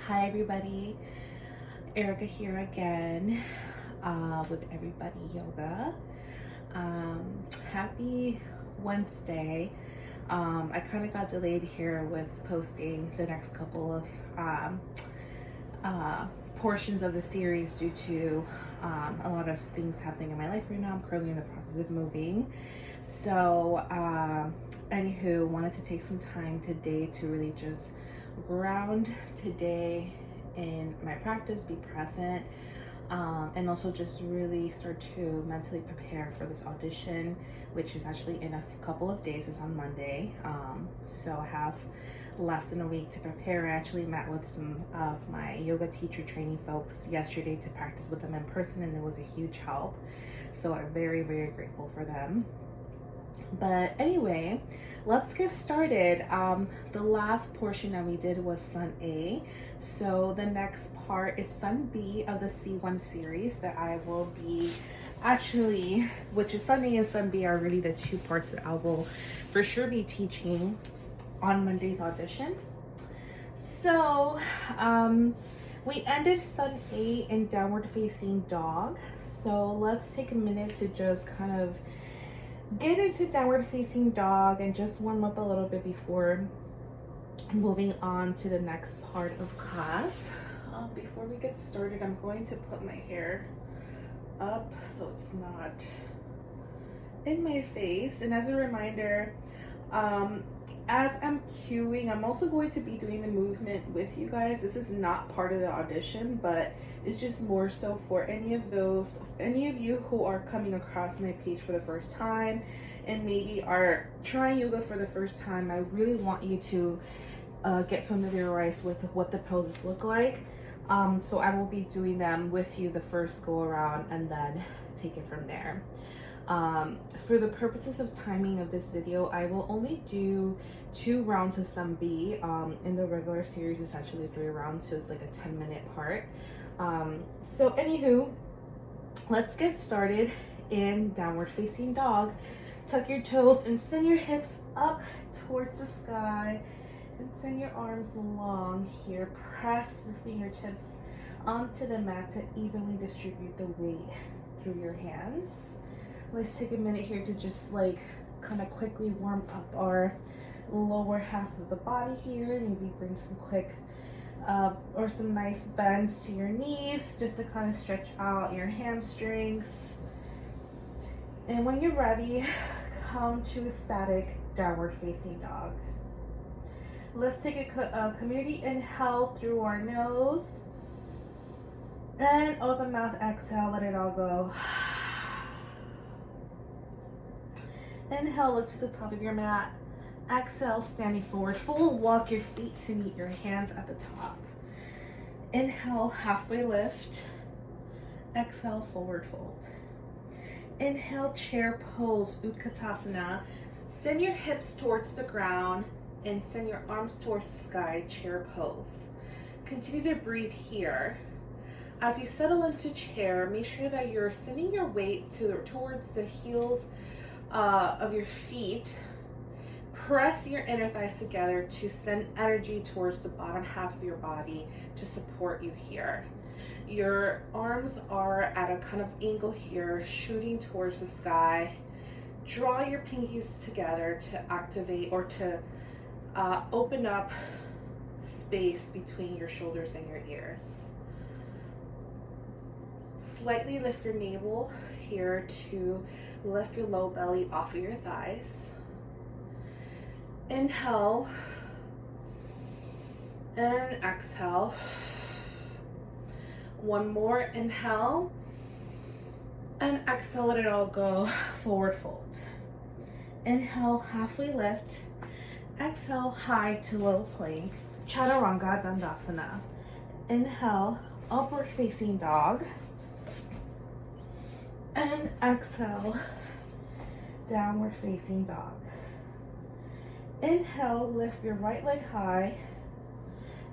Hi everybody, Erica here again with Everybody Yoga. Happy Wednesday. I kind of got delayed here with posting the next couple of portions of the series due to a lot of things happening in my life right now. I'm currently in the process of moving. So, anywho, wanted to take some time today to really just ground today in my practice, be present, and also just really start to mentally prepare for this audition, which is actually in a couple of days. It's on Monday. So I have less than a week to prepare. I actually met with some of my yoga teacher training folks yesterday to practice with them in person, and it was a huge help. So I'm very, very grateful for them. But anyway, let's get started. The last portion that we did was Sun A. So the next part is Sun B of the C1 series that I will be which is Sun A and Sun B are really the two parts that I will for sure be teaching on Monday's audition. So we ended Sun A in downward facing dog. So let's take a minute to just kind of get into downward facing dog and just warm up a little bit before moving on to the next part of class. Before we get started, I'm going to put my hair up so it's not in my face. And as a reminder, as I'm cueing, I'm also going to be doing the movement with you guys. This is not part of the audition, but it's just more so for any of you who are coming across my page for the first time and maybe are trying yoga for the first time. I really want you to get familiarized with what the poses look like. So I will be doing them with you the first go around and then take it from there. For the purposes of timing of this video, I will only do 2 rounds of Sun B. In the regular series, it's actually 3 rounds, so it's like a 10-minute part. So anywho, let's get started in downward facing dog. Tuck your toes and send your hips up towards the sky and send your arms long here. Press your fingertips onto the mat to evenly distribute the weight through your hands. Let's take a minute here to just like kind of quickly warm up our lower half of the body here. Maybe bring some quick or some nice bends to your knees just to kind of stretch out your hamstrings. And when you're ready, come to a static downward facing dog. Let's take a community inhale through our nose and open mouth exhale, let it all go. Inhale, look to the top of your mat. Exhale, standing forward fold. Walk your feet to meet your hands at the top. Inhale, halfway lift. Exhale, forward fold. Inhale, chair pose, Utkatasana. Send your hips towards the ground and send your arms towards the sky, chair pose. Continue to breathe here. As you settle into chair, make sure that you're sending your weight towards the heels of your feet. Press your inner thighs together to send energy towards the bottom half of your body to support you here. Your arms are at a kind of angle here, shooting towards the sky. Draw your pinkies together to activate or to open up space between your shoulders and your ears. Slightly lift your navel here to lift your low belly off of your thighs. Inhale and exhale. One more, inhale and exhale, let it all go, forward fold. Inhale, halfway lift. Exhale, high to low plank, Chaturanga Dandasana. Inhale, upward facing dog. And exhale, downward facing dog. Inhale, lift your right leg high.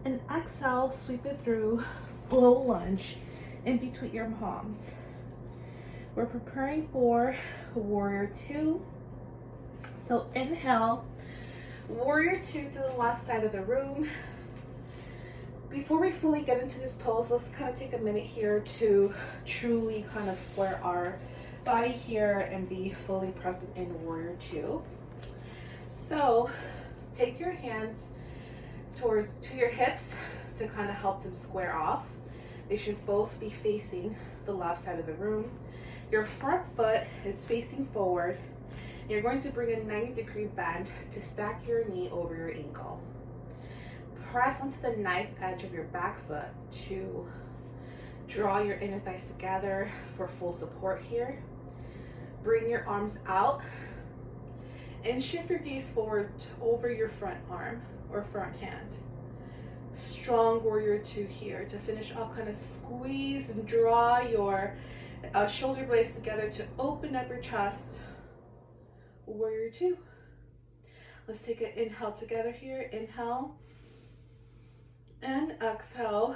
And exhale, sweep it through, low lunge in between your palms. We're preparing for Warrior 2. So inhale, Warrior 2 to the left side of the room. Before we fully get into this pose, let's kind of take a minute here to truly kind of square our body here and be fully present in Warrior Two. So take your hands to your hips to kind of help them square off. They should both be facing the left side of the room. Your front foot is facing forward. You're going to bring a 90-degree bend to stack your knee over your ankle. Press onto the knife edge of your back foot to draw your inner thighs together for full support here. Bring your arms out and shift your gaze forward over your front arm or front hand. Strong Warrior Two here. To finish off, kind of squeeze and draw your shoulder blades together to open up your chest. Warrior Two. Let's take an inhale together here. Inhale and exhale.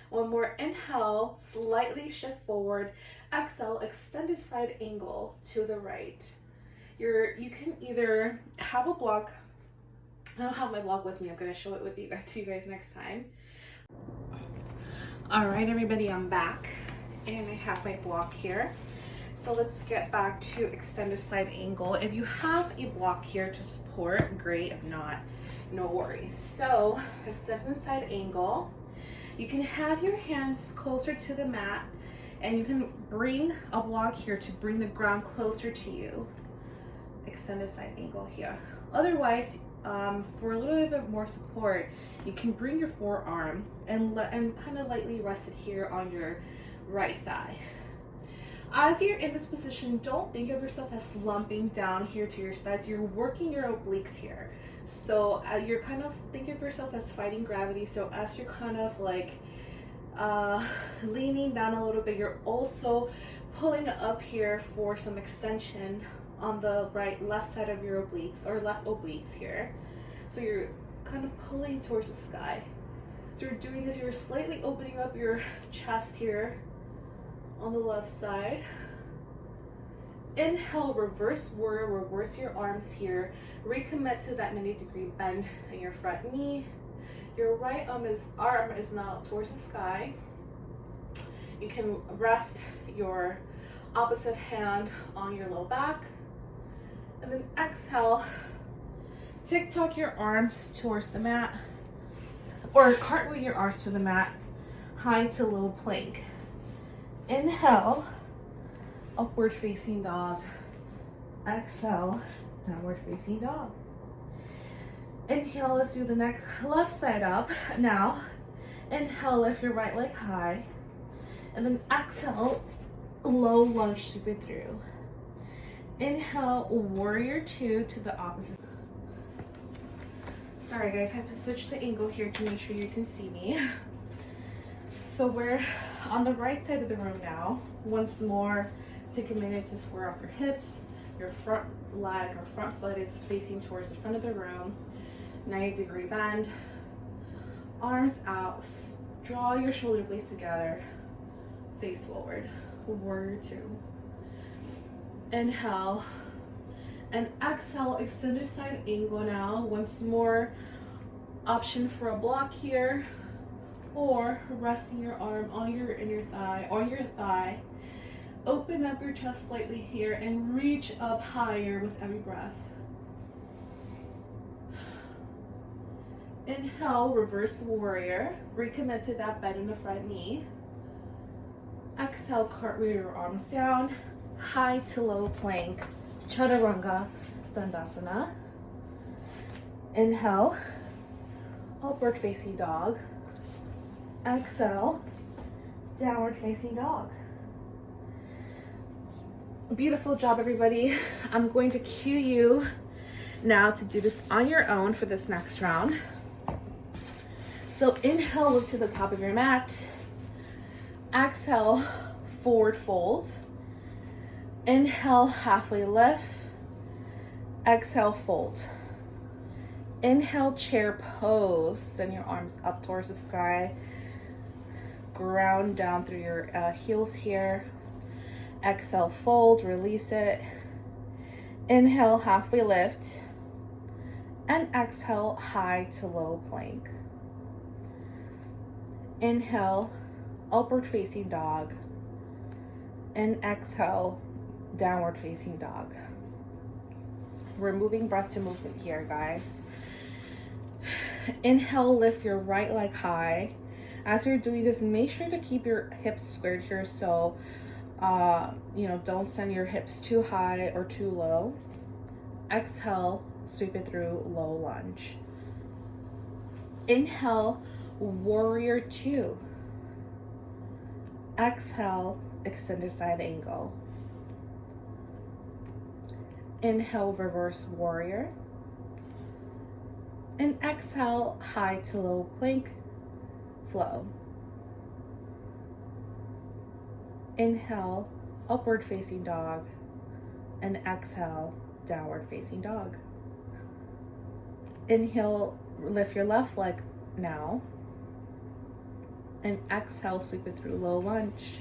One more inhale, slightly shift forward. Exhale, extended side angle to the right. You can either have a block. I don't have my block with me. I'm going to show it with you to you guys next time. All right, everybody, I'm back and I have my block here. So let's get back to extended side angle. If you have a block here to support, great. If not, no worries. So extended side angle. You can have your hands closer to the mat and you can bring a block here to bring the ground closer to you. Extended side angle here. Otherwise, for a little bit more support, you can bring your forearm and kind of lightly rest it here on your right thigh. As you're in this position, don't think of yourself as slumping down here to your sides. You're working your obliques here. So you're kind of think of yourself as fighting gravity. So as you're kind of like leaning down a little bit, you're also pulling up here for some extension on the left side of your obliques or left obliques here. So you're kind of pulling towards the sky. So you're doing this, you're slightly opening up your chest here on the left side. Inhale, reverse warrior, reverse your arms here. Recommit to that 90-degree bend in your front knee. Your right arm is now towards the sky. You can rest your opposite hand on your low back. And then exhale, tick-tock your arms towards the mat, or cartwheel your arms to the mat, high to low plank. Inhale, upward facing dog. Exhale, downward facing dog. Inhale, let's do the next left side up. Now, inhale, lift your right leg high, and then exhale, low lunge sweep it through. Inhale, Warrior Two to the opposite. Sorry guys, I have to switch the angle here to make sure you can see me. So we're on the right side of the room now. Once more, take a minute to square off your hips. Your front leg or front foot is facing towards the front of the room. 90-degree bend. Arms out. Draw your shoulder blades together. Face forward. Warrior Two. Inhale and exhale, extended side angle now. Once more, option for a block here, or resting your arm on your inner thigh, on your thigh. Open up your chest slightly here and reach up higher with every breath. Inhale, reverse warrior. Recommit to that bend in the front knee. Exhale, cartwheel your arms down. High to low plank, Chaturanga Dandasana. Inhale, upward facing dog. Exhale, downward facing dog. Beautiful job, everybody. I'm going to cue you now to do this on your own for this next round. So inhale, look to the top of your mat. Exhale, forward fold. Inhale, halfway lift. Exhale, fold. Inhale, chair pose. Send your arms up towards the sky. Ground down through your heels here. Exhale, fold, release it. Inhale, halfway lift. And exhale, high to low plank. Inhale, upward facing dog. And exhale, downward facing dog. We're moving breath to movement here, guys. Inhale, lift your right leg high. As you're doing this, make sure to keep your hips squared here, so don't send your hips too high or too low. Exhale, sweep it through, low lunge. Inhale, warrior two. Exhale, extended side angle. Inhale, reverse warrior. And exhale, high to low plank flow. Inhale, upward facing dog. And exhale, downward facing dog. Inhale, lift your left leg now. And exhale, sweep it through, low lunge.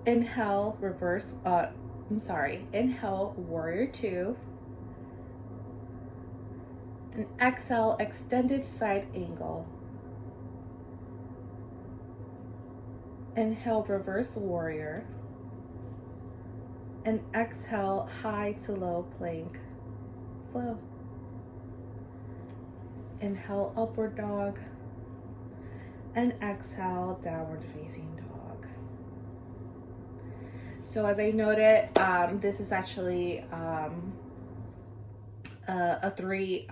Inhale, inhale, warrior two. And exhale, extended side angle. Inhale, reverse warrior. And exhale, high to low plank flow. Inhale, upward dog. And exhale, downward facing dog. So as I noted, this is actually a three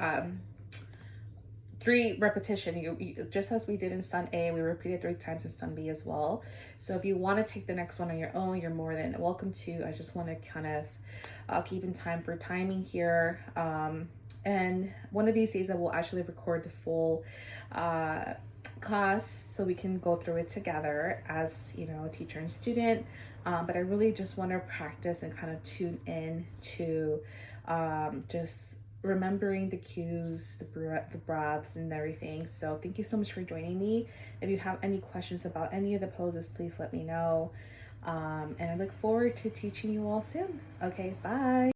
repetition. You just as we did in Sun A, we repeated 3 times in Sun B as well. So if you want to take the next one on your own, you're more than welcome to. I just want to kind of keep in time for timing here. And one of these days I will actually record the full class so we can go through it together as, a teacher and student. But I really just want to practice and kind of tune in to just remembering the cues, the breaths and everything. So thank you so much for joining me. If you have any questions about any of the poses, please let me know. And I look forward to teaching you all soon. Okay, bye.